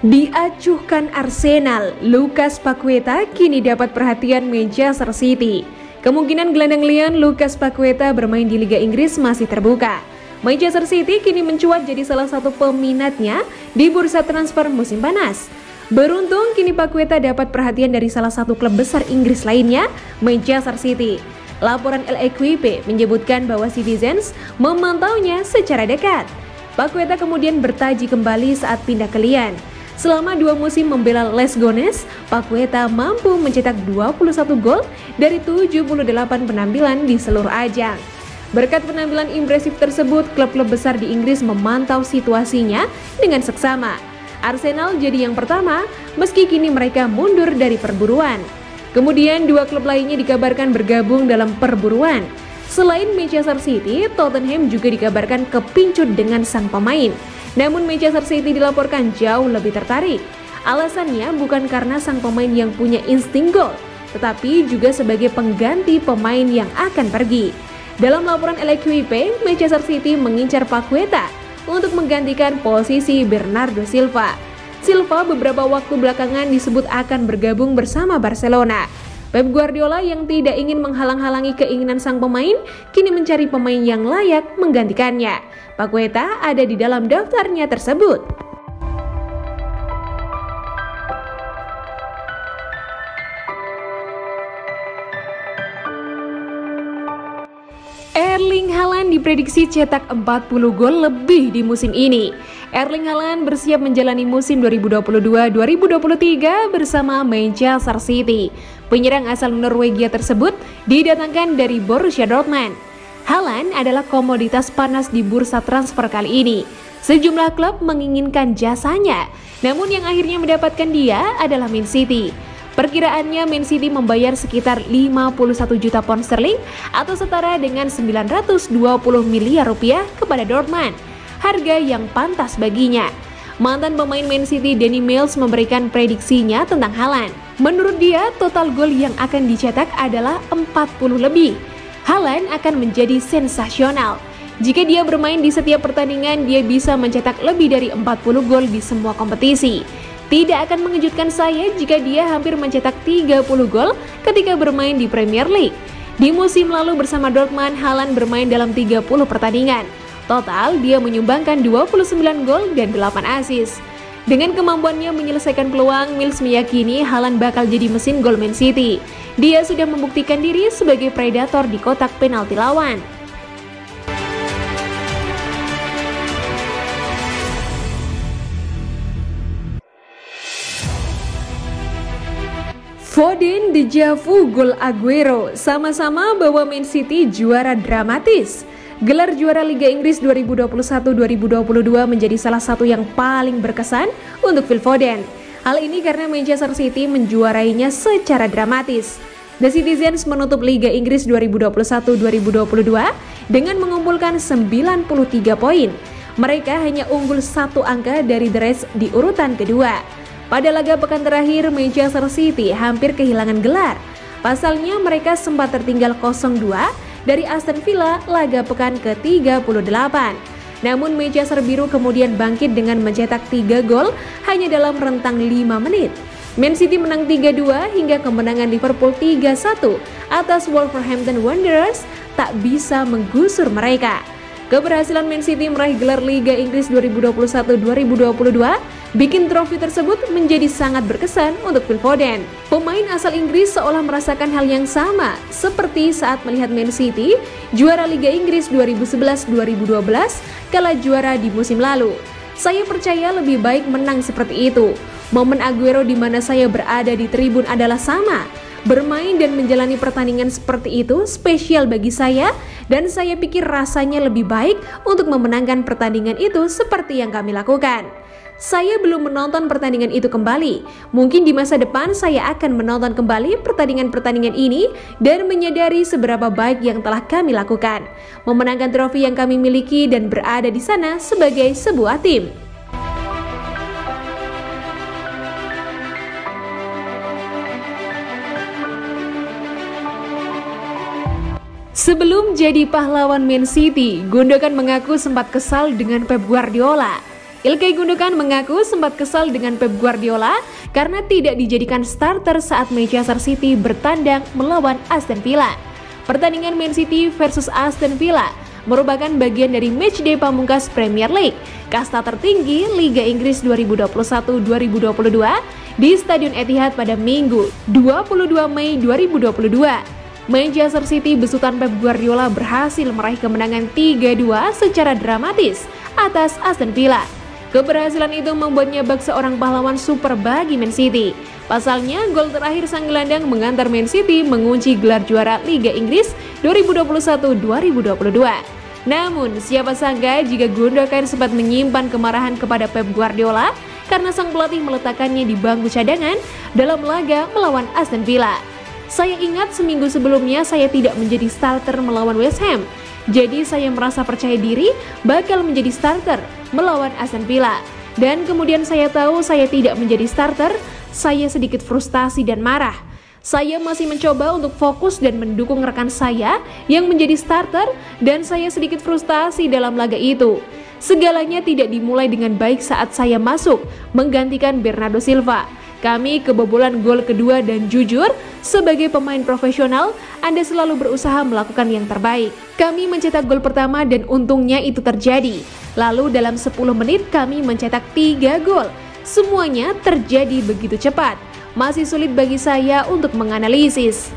Diacuhkan Arsenal, Lucas Paqueta kini dapat perhatian Manchester City. Kemungkinan gelandang Lyon Lucas Paqueta bermain di Liga Inggris masih terbuka. Manchester City kini mencuat jadi salah satu peminatnya di bursa transfer musim panas. Beruntung kini Paqueta dapat perhatian dari salah satu klub besar Inggris lainnya, Manchester City. Laporan L'Equipe menyebutkan bahwa Citizens memantaunya secara dekat. Paqueta kemudian bertaji kembali saat pindah ke Lyon. Selama 2 musim membela Les Gones, Paqueta mampu mencetak 21 gol dari 78 penampilan di seluruh ajang. Berkat penampilan impresif tersebut, klub-klub besar di Inggris memantau situasinya dengan seksama. Arsenal jadi yang pertama, meski kini mereka mundur dari perburuan. Kemudian 2 klub lainnya dikabarkan bergabung dalam perburuan. Selain Manchester City, Tottenham juga dikabarkan kepincut dengan sang pemain. Namun Manchester City dilaporkan jauh lebih tertarik. Alasannya bukan karena sang pemain yang punya insting gol, tetapi juga sebagai pengganti pemain yang akan pergi. Dalam laporan L'Equipe, Manchester City mengincar Paqueta untuk menggantikan posisi Bernardo Silva. Silva beberapa waktu belakangan disebut akan bergabung bersama Barcelona. Pep Guardiola yang tidak ingin menghalang-halangi keinginan sang pemain, kini mencari pemain yang layak menggantikannya. Paqueta ada di dalam daftarnya tersebut. Erling Haaland diprediksi cetak 40 gol lebih di musim ini. Erling Haaland bersiap menjalani musim 2022-2023 bersama Manchester City. Penyerang asal Norwegia tersebut didatangkan dari Borussia Dortmund. Haaland adalah komoditas panas di bursa transfer kali ini. Sejumlah klub menginginkan jasanya, namun yang akhirnya mendapatkan dia adalah Man City. Perkiraannya Man City membayar sekitar 51 juta pound sterling atau setara dengan 920 miliar rupiah kepada Dortmund. Harga yang pantas baginya. Mantan pemain Man City Danny Mills memberikan prediksinya tentang Haaland. Menurut dia, total gol yang akan dicetak adalah 40 lebih. Haaland akan menjadi sensasional. Jika dia bermain di setiap pertandingan, dia bisa mencetak lebih dari 40 gol di semua kompetisi. Tidak akan mengejutkan saya jika dia hampir mencetak 30 gol ketika bermain di Premier League. Di musim lalu bersama Dortmund, Haaland bermain dalam 30 pertandingan. Total, dia menyumbangkan 29 gol dan 8 assist. Dengan kemampuannya menyelesaikan peluang, Mills meyakini Haaland bakal jadi mesin gol Man City. Dia sudah membuktikan diri sebagai predator di kotak penalti lawan. Foden dejavu gol Aguero, sama-sama bawa Man City juara dramatis. Gelar juara Liga Inggris 2021-2022 menjadi salah satu yang paling berkesan untuk Phil Foden. Hal ini karena Manchester City menjuarainya secara dramatis. The Citizens menutup Liga Inggris 2021-2022 dengan mengumpulkan 93 poin. Mereka hanya unggul 1 angka dari The Reds di urutan kedua. Pada laga pekan terakhir, Manchester City hampir kehilangan gelar. Pasalnya mereka sempat tertinggal 0-2 dari Aston Villa laga pekan ke-38. Namun Manchester Biru kemudian bangkit dengan mencetak 3 gol hanya dalam rentang 5 menit. Man City menang 3-2 hingga kemenangan Liverpool 3-1 atas Wolverhampton Wanderers tak bisa menggusur mereka. Keberhasilan Man City meraih gelar Liga Inggris 2021-2022 bikin trofi tersebut menjadi sangat berkesan untuk Phil Foden. Pemain asal Inggris seolah merasakan hal yang sama seperti saat melihat Man City juara Liga Inggris 2011-2012 kala juara di musim lalu. Saya percaya lebih baik menang seperti itu. Momen Aguero di mana saya berada di tribun adalah sama. Bermain dan menjalani pertandingan seperti itu spesial bagi saya dan saya pikir rasanya lebih baik untuk memenangkan pertandingan itu seperti yang kami lakukan. Saya belum menonton pertandingan itu kembali. Mungkin di masa depan saya akan menonton kembali pertandingan-pertandingan ini dan menyadari seberapa baik yang telah kami lakukan. Memenangkan trofi yang kami miliki dan berada di sana sebagai sebuah tim. Sebelum jadi pahlawan Man City, Gundogan mengaku sempat kesal dengan Pep Guardiola. Ilkay Gundogan mengaku sempat kesal dengan Pep Guardiola karena tidak dijadikan starter saat Manchester City bertandang melawan Aston Villa. Pertandingan Man City versus Aston Villa merupakan bagian dari matchday pamungkas Premier League, kasta tertinggi Liga Inggris 2021-2022 di Stadion Etihad pada Minggu 22 Mei 2022. Manchester City besutan Pep Guardiola berhasil meraih kemenangan 3-2 secara dramatis atas Aston Villa. Keberhasilan itu membuatnya bak seorang pahlawan super bagi Man City. Pasalnya, gol terakhir sang gelandang mengantar Man City mengunci gelar juara Liga Inggris 2021-2022. Namun, siapa sangka jika Gundogan sempat menyimpan kemarahan kepada Pep Guardiola karena sang pelatih meletakkannya di bangku cadangan dalam laga melawan Aston Villa. Saya ingat seminggu sebelumnya saya tidak menjadi starter melawan West Ham. Jadi saya merasa percaya diri bakal menjadi starter melawan Aston Villa. Dan kemudian saya tahu saya tidak menjadi starter, saya sedikit frustasi dan marah. Saya masih mencoba untuk fokus dan mendukung rekan saya yang menjadi starter dan saya sedikit frustasi dalam laga itu. Segalanya tidak dimulai dengan baik saat saya masuk menggantikan Bernardo Silva. Kami kebobolan gol kedua dan jujur, sebagai pemain profesional, Anda selalu berusaha melakukan yang terbaik. Kami mencetak gol pertama dan untungnya itu terjadi. Lalu dalam 10 menit kami mencetak 3 gol. Semuanya terjadi begitu cepat. Masih sulit bagi saya untuk menganalisis.